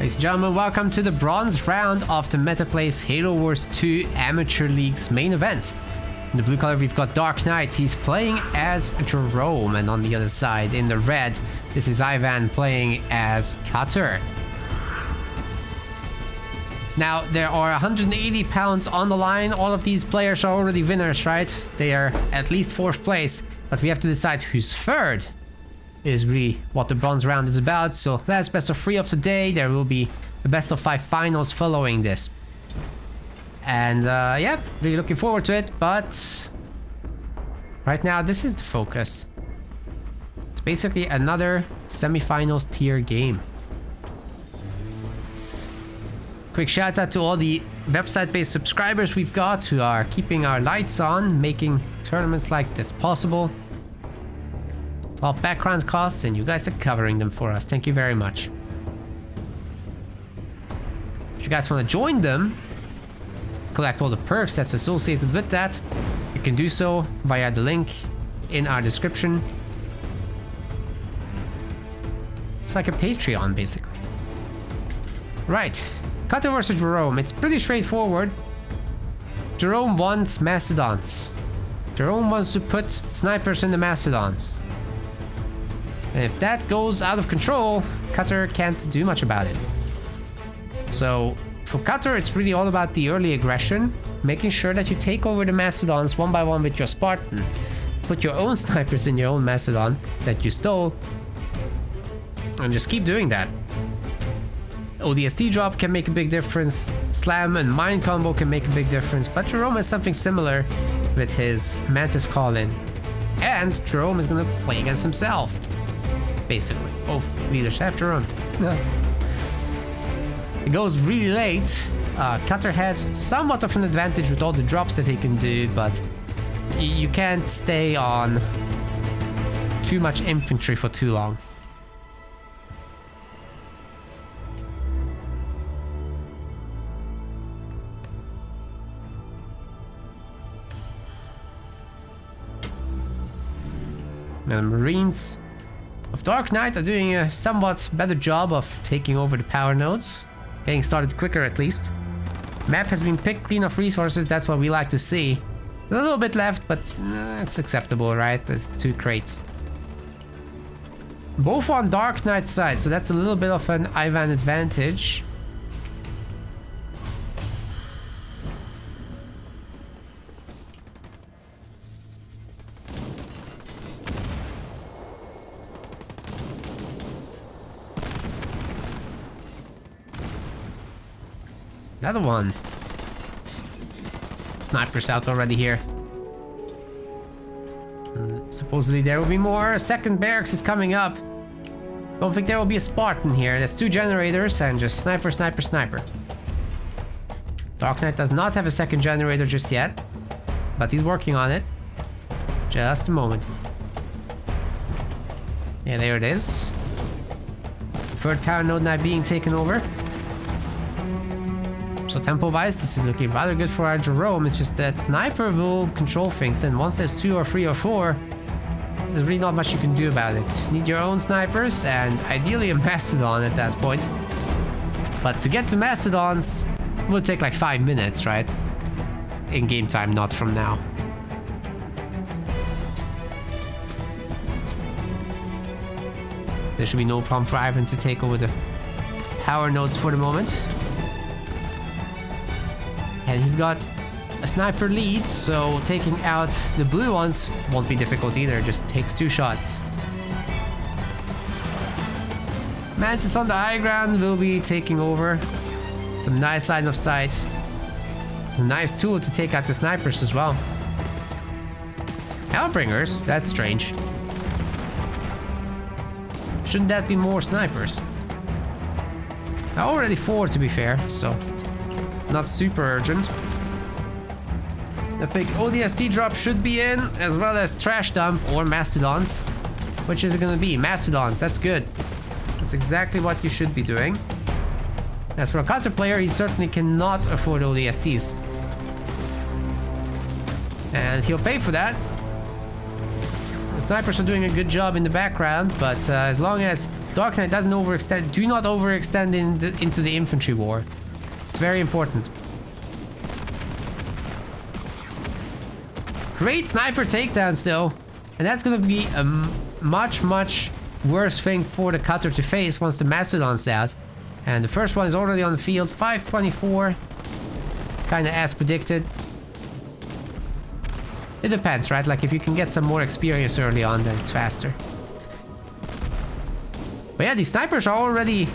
Ladies and gentlemen, welcome to the bronze round of the MetaPlays Halo Wars 2 Amateur League's main event. In the blue color, we've got DarkKnight. He's playing as Jerome, and on the other side, in the red, this is Ivan playing as Cutter. Now, there are 180 pounds on the line. All of these players are already winners, right? They are at least 4th place, but we have to decide who's 3rd. Is really what the bronze round is about. So last best of 3 of the day. There will be a best of 5 finals following this. And yeah, really looking forward to it. But right now, this is the focus. It's basically another semifinals tier game. Quick shout out to all the website-based subscribers we've got who are keeping our lights on, making tournaments like this possible. All background costs, and you guys are covering them for us. Thank you very much. If you guys want to join them, collect all the perks that's associated with that, you can do so via the link in our description. It's like a Patreon, basically. Right, Cutter versus Jerome. It's pretty straightforward. Jerome wants Mastodons. Jerome wants to put snipers in the Mastodons. And if that goes out of control, Cutter can't do much about it. So for Cutter, it's really all about the early aggression, making sure that you take over the Mastodons one by one with your Spartan. Put your own snipers in your own Mastodon that you stole, and just keep doing that. ODST drop can make a big difference, Slam and Mine combo can make a big difference, but Jerome has something similar with his Mantis call-in. And Jerome is gonna play against himself. Basically, both leaders have to run. It goes really late. Cutter has somewhat of an advantage with all the drops that he can do, but you can't stay on too much infantry for too long. And the Marines of DarkKnight are doing a somewhat better job of taking over the power nodes. Getting started quicker at least. Map has been picked clean of resources, that's what we like to see. A little bit left, but it's acceptable, right? There's 2 crates. Both on DarkKnight's side, so that's a little bit of an Ivan advantage. Another one. Snipers out already here. Supposedly there will be more. A second barracks is coming up. Don't think there will be a Spartan here. There's 2 generators and just sniper, sniper, sniper. DarkKnight does not have a second generator just yet, but he's working on it. Just a moment. Yeah, there it is. 3rd power node now being taken over. So tempo-wise, this is looking rather good for our Jerome. It's just that Sniper will control things, and once there's 2 or 3 or 4, there's really not much you can do about it. Need your own snipers, and ideally a Mastodon at that point. But to get to Mastodons, it will take like 5 minutes, right? In game time, not from now. There should be no problem for Ivan to take over the power nodes for the moment. And he's got a sniper lead, so taking out the blue ones won't be difficult either, just takes 2 shots. Mantis on the high ground will be taking over. Some nice line of sight. A nice tool to take out the snipers as well. Hellbringers? That's strange. Shouldn't that be more snipers? Already 4 to be fair, so not super urgent. The big ODST drop should be in, as well as Trash Dump or Mastodons. Which is it gonna be? Mastodons, that's good. That's exactly what you should be doing. As for a Cutter player, he certainly cannot afford ODSTs. And he'll pay for that. The snipers are doing a good job in the background, but as long as DarkKnight doesn't overextend. Do not overextend into the infantry war. It's very important. Great sniper takedowns though. And that's gonna be a much worse thing for the cutter to face once the Mastodon's out. And the first one is already on the field. 524. Kinda as predicted. It depends, right? Like if you can get some more experience early on, then it's faster. But yeah, these snipers are already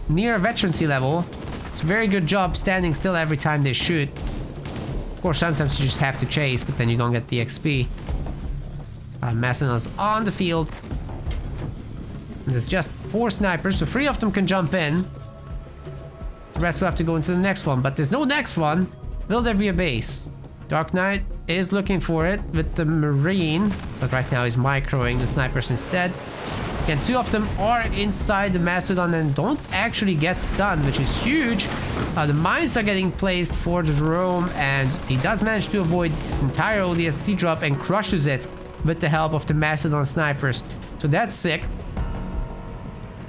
near veterancy level. It's a very good job standing still every time they shoot. Of course, sometimes you just have to chase, but then you don't get the XP. Mastodon's on the field. And there's just 4 snipers, so 3 of them can jump in. The rest will have to go into the next one, but there's no next one. Will there be a base? DarkKnight is looking for it with the Marine, but right now he's microing the snipers instead. Again, 2 of them are inside the Mastodon and don't actually get stunned, which is huge. The mines are getting placed for the drone, and he does manage to avoid this entire ODST drop and crushes it with the help of the Mastodon snipers. So that's sick.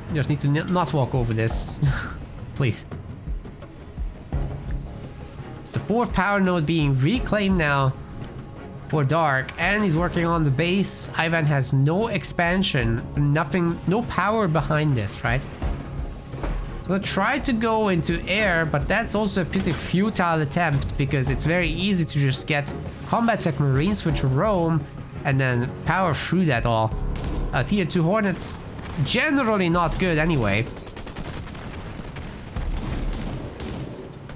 You just need to not walk over this. Please. It's the 4th power node being reclaimed now for Dark, and he's working on the base. Ivan has no expansion, nothing, no power behind this, right? We'll try to go into air, but that's also a pretty futile attempt because it's very easy to just get combat tech Marines which roam and then power through that all. Tier 2 Hornets, generally not good anyway.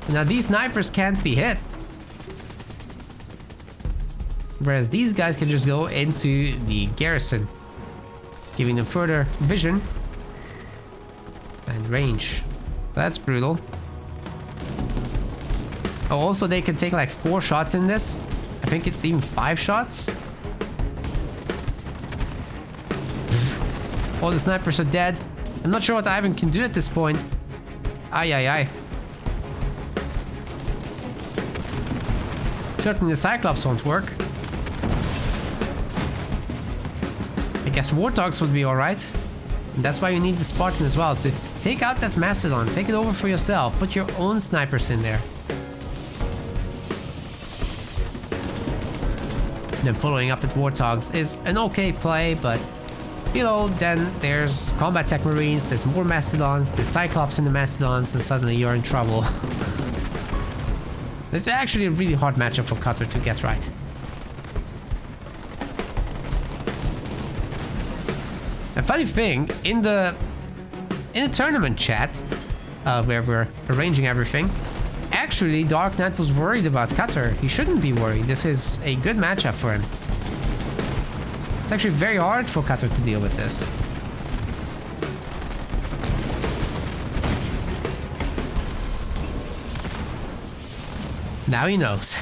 Now these snipers can't be hit. Whereas these guys can just go into the garrison, giving them further vision and range. That's brutal. Oh, also they can take like 4 shots in this. I think it's even 5 shots. All the snipers are dead. I'm not sure what Ivan can do at this point. Aye, aye, aye. Certainly the Cyclops won't work. I guess Warthogs would be alright. And that's why you need the Spartan as well, to take out that Mastodon, take it over for yourself, put your own snipers in there. And then following up with Warthogs is an okay play, but you know, then there's combat tech Marines, there's more Mastodons, there's Cyclops in the Mastodons, and suddenly you're in trouble. This is actually a really hard matchup for Cutter to get right. A funny thing, in the tournament chat, where we're arranging everything, actually DarkKnight was worried about Cutter. He shouldn't be worried. This is a good matchup for him. It's actually very hard for Cutter to deal with this. Now he knows.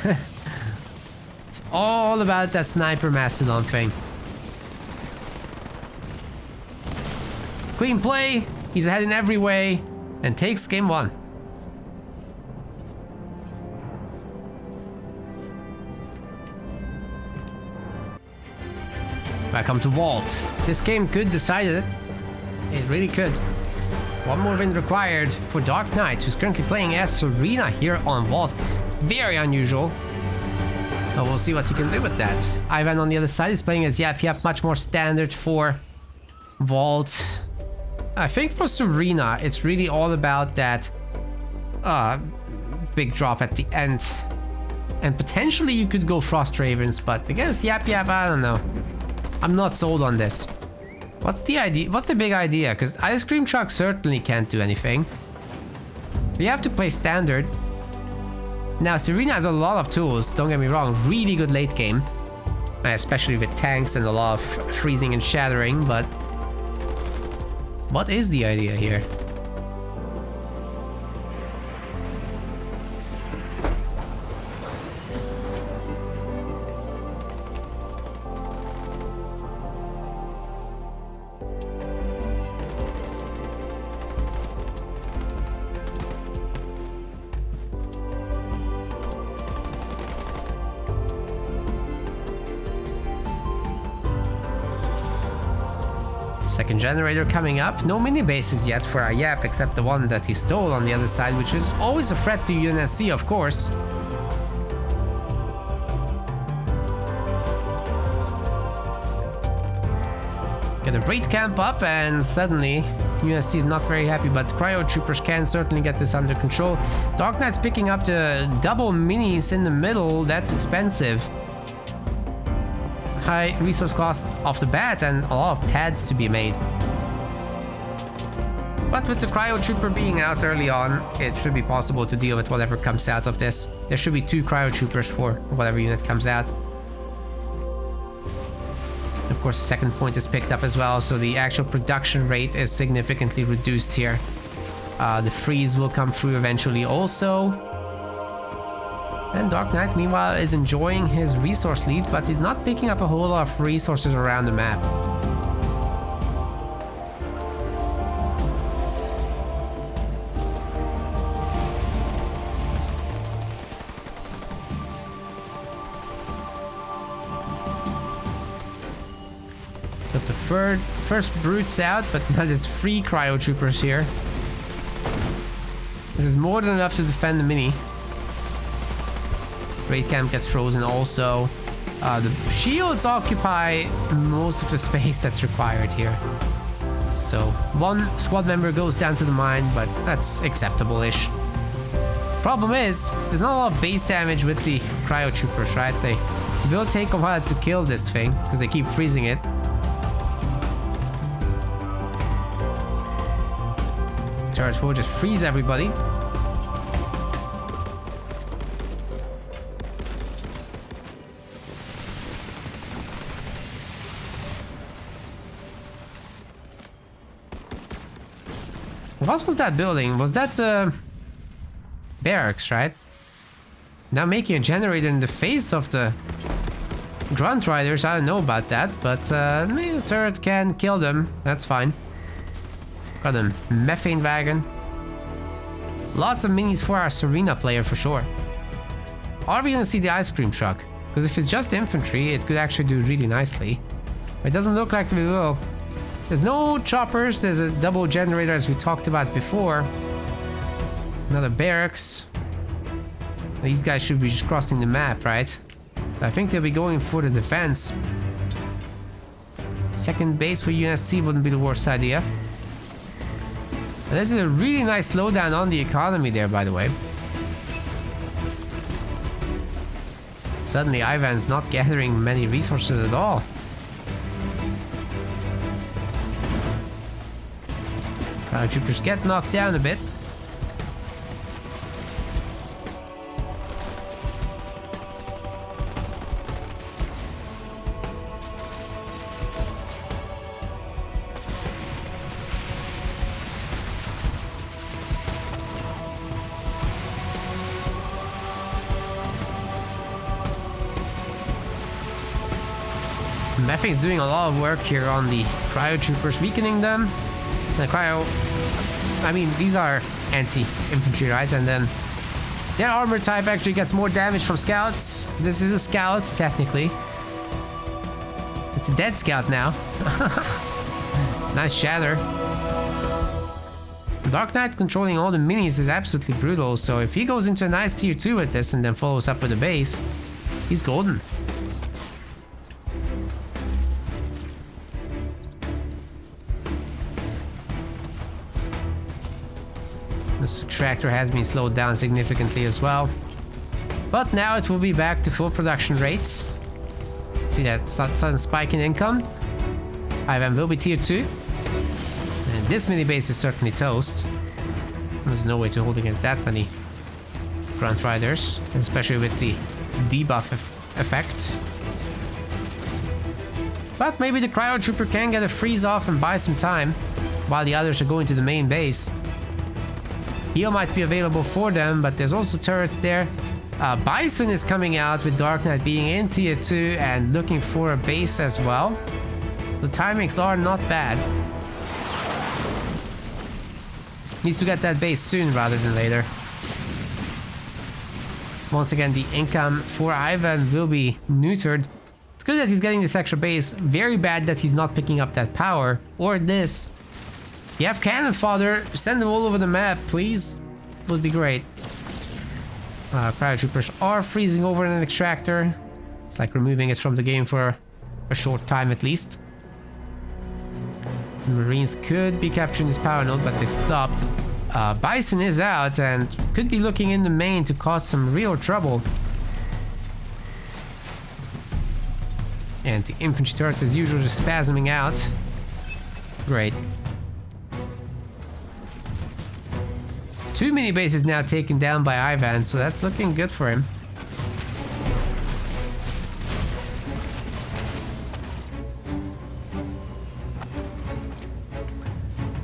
It's all about that sniper Mastodon thing. Clean play, he's ahead in every way, and takes game 1. Welcome to Vault. This game could decide it. It really could. 1 more win required for DarkKnight, who's currently playing as Serena here on Vault. Very unusual. But we'll see what he can do with that. Ivan on the other side is playing as Yap Yap, much more standard for Vault. I think for Serena, it's really all about that big drop at the end. And potentially you could go Frost Ravens, but against Yap Yap, I don't know. I'm not sold on this. What's the idea? What's the big idea? Because Ice Cream Truck certainly can't do anything. We have to play standard. Now, Serena has a lot of tools, don't get me wrong, really good late game. Especially with tanks and a lot of freezing and shattering, but what is the idea here? Second generator coming up. No mini bases yet for Ayep except the one that he stole on the other side, which is always a threat to UNSC, of course. Get a raid camp up and suddenly UNSC is not very happy, but Cryo Troopers can certainly get this under control. DarkKnight's picking up the double minis in the middle. That's expensive. High resource costs off the bat and a lot of pads to be made. But with the Cryo Trooper being out early on, it should be possible to deal with whatever comes out of this. There should be 2 Cryo Troopers for whatever unit comes out. Of course, the second point is picked up as well, so the actual production rate is significantly reduced here. The freeze will come through eventually also. And DarkKnight, meanwhile, is enjoying his resource lead, but he's not picking up a whole lot of resources around the map. Got the first brutes out, but now there's 3 Cryo Troopers here. This is more than enough to defend the mini. Raid camp gets frozen also. The shields occupy most of the space that's required here. So 1 squad member goes down to the mine, but that's acceptable-ish. Problem is, there's not a lot of base damage with the Cryo Troopers, right? They will take a while to kill this thing, because they keep freezing it. Turret will just freeze everybody. What was that building? Was that the barracks, right? Now making a generator in the face of the Grunt Riders, I don't know about that, but the turret can kill them, that's fine. Got a methane wagon. Lots of minis for our Serena player for sure. Are we gonna see the ice cream truck? Because if it's just infantry, it could actually do really nicely. It doesn't look like we will. There's no choppers, there's a double generator as we talked about before. Another barracks. These guys should be just crossing the map, right? I think they'll be going for the defense. Second base for UNSC wouldn't be the worst idea. And this is a really nice slowdown on the economy there, by the way. Suddenly Ivan's not gathering many resources at all. Troopers get knocked down a bit. Methane's doing a lot of work here on the Cryo Troopers, weakening them. The Cryo... I mean, these are anti-infantry, right? And then their armor type actually gets more damage from scouts. This is a scout, technically. It's a dead scout now. Nice shatter. DarkKnight controlling all the minis is absolutely brutal, so if he goes into a nice tier 2 with this and then follows up with a base, he's golden. This tractor has been slowed down significantly as well. But now it will be back to full production rates. See that sudden spike in income? Ivan will be tier 2. And this mini base is certainly toast. There's no way to hold against that many Grunt Riders, especially with the debuff effect. But maybe the Cryo Trooper can get a freeze off and buy some time while the others are going to the main base. Heal might be available for them, but there's also turrets there. Bison is coming out with DarkKnight being in tier 2 and looking for a base as well. The timings are not bad. Needs to get that base soon rather than later. Once again, the income for Ivan will be neutered. It's good that he's getting this extra base. Very bad that he's not picking up that power. Or this. You have cannon fodder. Send them all over the map, please. Would be great. Paratroopers are freezing over in an extractor. It's like removing it from the game for a short time at least. The Marines could be capturing this power node, but they stopped. Bison is out and could be looking in the main to cause some real trouble. And the infantry turret as usual just spasming out. Great. Two mini bases now taken down by Ivan, so that's looking good for him.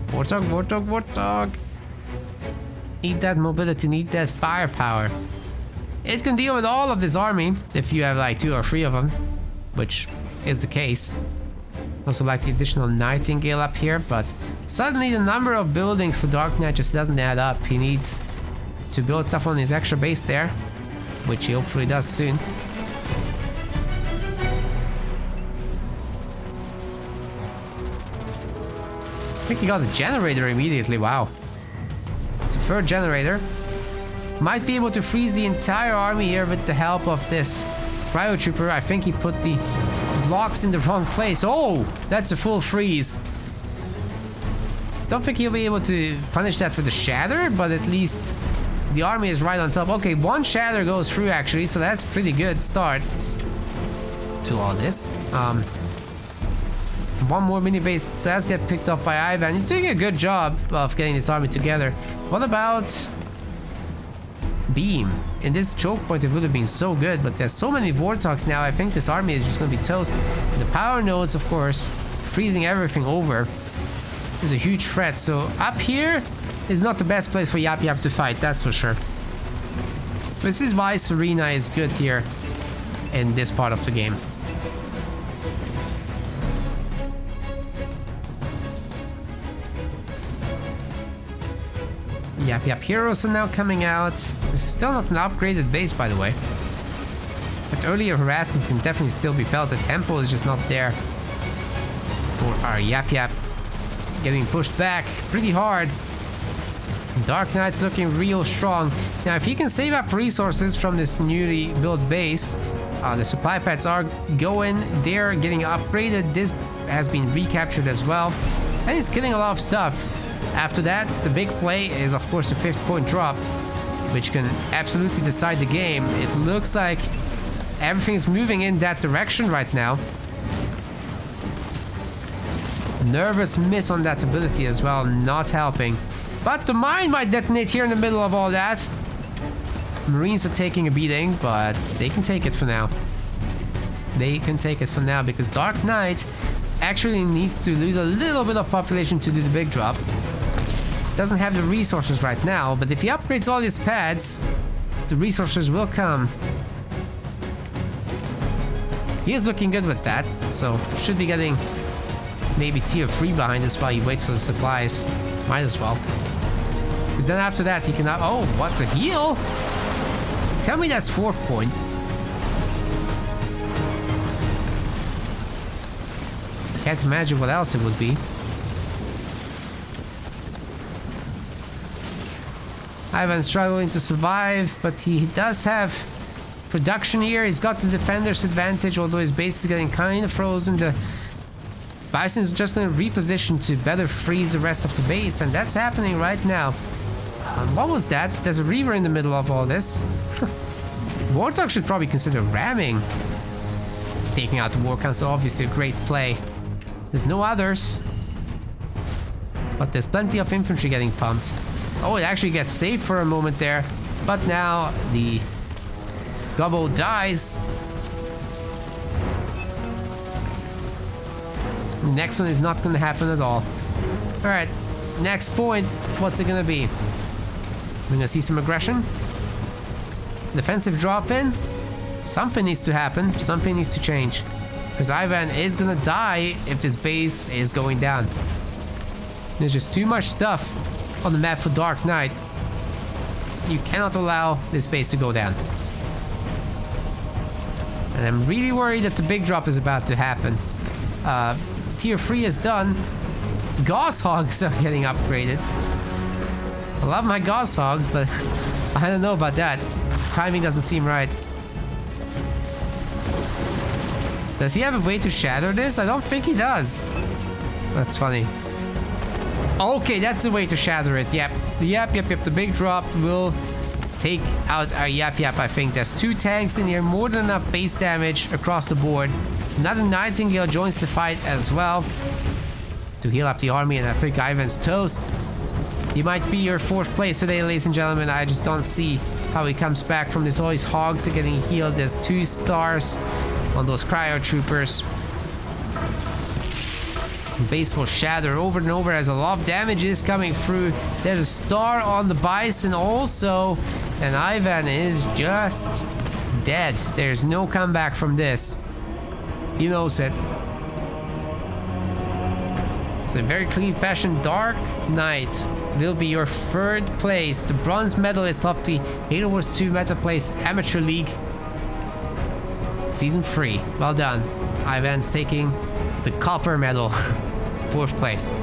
Warthog, Warthog, Warthog. Need that mobility, need that firepower. It can deal with all of this army if you have like 2 or 3 of them, which is the case. Also like the additional Nightingale up here, but suddenly the number of buildings for DarkKnight just doesn't add up. He needs to build stuff on his extra base there, which he hopefully does soon. I think he got a generator immediately, wow. It's a 3rd generator. Might be able to freeze the entire army here with the help of this Cryo Trooper. I think he put the blocks in the wrong place. Oh, that's a full freeze. Don't think he'll be able to punish that with the shatter, but at least the army is right on top. Okay, 1 shatter goes through actually, so that's pretty good start to all this. 1 more mini base does get picked up by Ivan. He's doing a good job of getting this army together. What about Beam? In this choke point, it would have been so good, but there's so many Warthogs now. I think this army is just going to be toast. The power nodes, of course, freezing everything over is a huge threat. So up here is not the best place for Yap Yap to fight, that's for sure. This is why Serena is good here in this part of the game. Yap Yap heroes are now coming out. This is still not an upgraded base, by the way. But earlier harassment can definitely still be felt. The tempo is just not there for our Yap Yap. Getting pushed back pretty hard. DarkKnight's looking real strong. Now, if he can save up resources from this newly built base, the supply pads are going. They're getting upgraded. This has been recaptured as well. And he's killing a lot of stuff. After that, the big play is, of course, the 5th point drop, which can absolutely decide the game. It looks like everything's moving in that direction right now. Nervous miss on that ability as well, not helping. But the mine might detonate here in the middle of all that. Marines are taking a beating, but they can take it for now. They can take it for now because DarkKnight actually needs to lose a little bit of population to do the big drop. Doesn't have the resources right now, but if he upgrades all his pads, the resources will come. He is looking good with that, so should be getting maybe tier 3 behind us while he waits for the supplies. Might as well. Because then after that he can... Oh, what the heal? Tell me that's 4th point. Can't imagine what else it would be. Ivan's struggling to survive, but he does have production here. He's got the defender's advantage, although his base is getting kind of frozen. The Bison's just going to reposition to better freeze the rest of the base, and that's happening right now. What was that? There's a Reaver in the middle of all this. Warthog should probably consider ramming. Taking out the War Council, obviously a great play. There's no others. But there's plenty of infantry getting pumped. Oh, it actually gets saved for a moment there. But now the Gobbo dies. The next one is not going to happen at all. Alright, next point. What's it going to be? We're going to see some aggression. Defensive drop in. Something needs to happen. Something needs to change. Because Ivan is going to die if his base is going down. There's just too much stuff on the map for DarkKnight. You cannot allow this base to go down. And I'm really worried that the big drop is about to happen. Tier 3 is done. Gauss hogs are getting upgraded. I love my Gauss hogs, but I don't know about that. Timing doesn't seem right. Does he have a way to shatter this? I don't think he does. That's funny. Okay, that's the way to shatter it. Yep. The big drop will take out our Yap, I think. There's 2 tanks in here, more than enough base damage across the board. Another Nightingale joins the fight as well to heal up the army, and I think Ivan's toast. He might be your 4th place today, ladies and gentlemen. I just don't see how he comes back from this. All his hogs are getting healed. There's 2 stars on those cryo troopers. Base will shatter over and over as a lot of damage is coming through. There's a star on the Bison also, and Ivan is just dead. There's no comeback from this. He knows it. So in very clean fashion, DarkKnight will be your 3rd place, the bronze medalist of the Halo Wars 2 Meta Place Amateur League Season 3. Well done. Ivan's taking the copper medal. 4th place.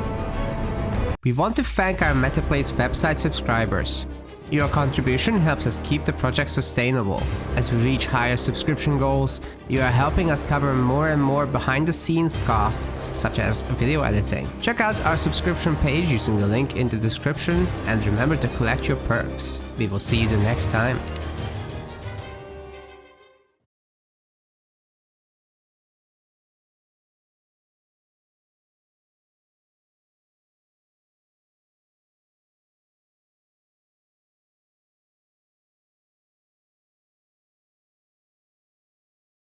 We want to thank our MetaPlace website subscribers. Your contribution helps us keep the project sustainable. As we reach higher subscription goals, you are helping us cover more and more behind-the-scenes costs, such as video editing. Check out our subscription page using the link in the description, and remember to collect your perks. We will see you the next time.